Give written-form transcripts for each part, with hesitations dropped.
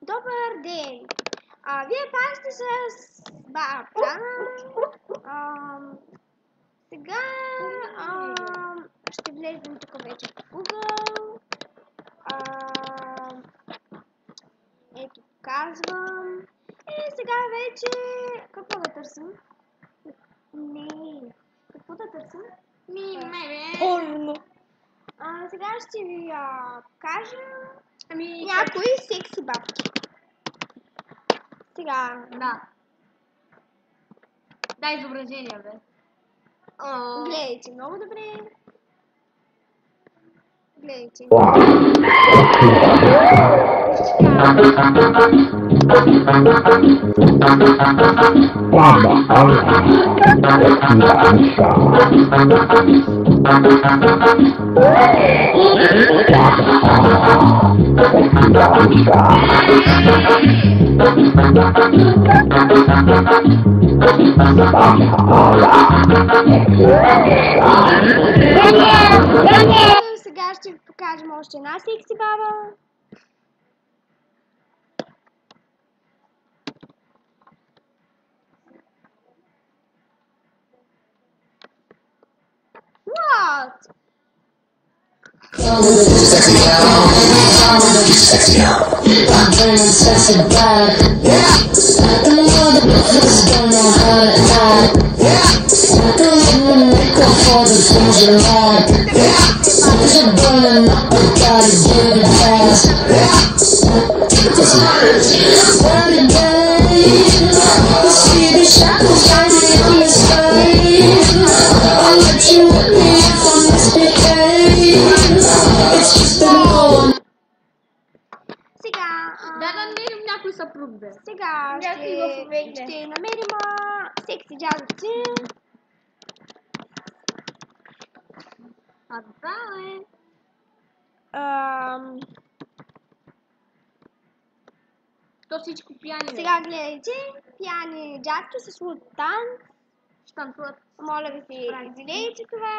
Добър ден! Вие пак сте с бабка. Сега ще влезем тук вече в Google. Ето, показвам. И сега вече... Какво да търсим? Не. Какво да търсим? Сега ще ви покажа някои секси бабки. Сега. Да. Дай изображение, бе. Гледайте много добре. Гледайте. Сега ще ви покажем още една секси баба. What? Сега, Да намерим някой съпруг, бе. сега ще намерим секси джазовци. Да, бе. То всичко пияни, бе. Сега гледайте, пияни джазки с лутан. Ще танцуват. Моля ви се, изгледайте това.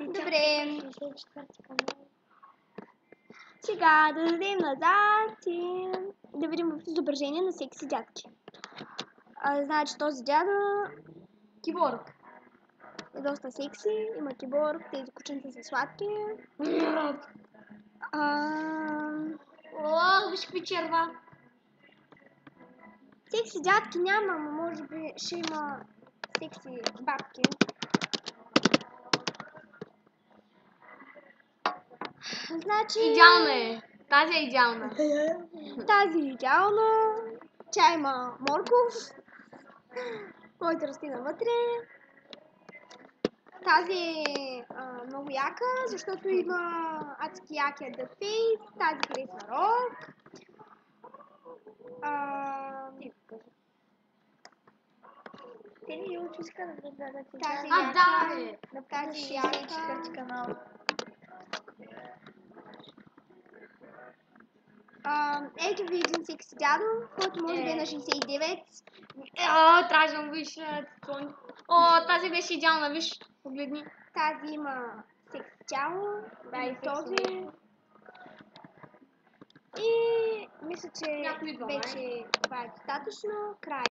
Добре. Сега да дадем назад и да видим изображение на секси дядки. Значи този дядо Киборг. е доста секси, има киборг, тези кученца са сладки. О, виж какви черва. Секси дядки няма, но може би ще има секси бабки. Значи... Идеална е. Тази е идеална. Тази е идеална. Тя има морков, който расти навътре. Тази е много яка, защото има адски якия The Face. Тази харесва рок. Те ни учиска да предлагат Тази А, да, бе. Тази е яка. канал. Ето ви един секси дядо, който може да е на 69. Трябваше да виж. Тази беше идеална, виж. Погледни. Тази има секси тяло. Да, и този. И мисля, че Някой идва, вече това е достатъчно. Край.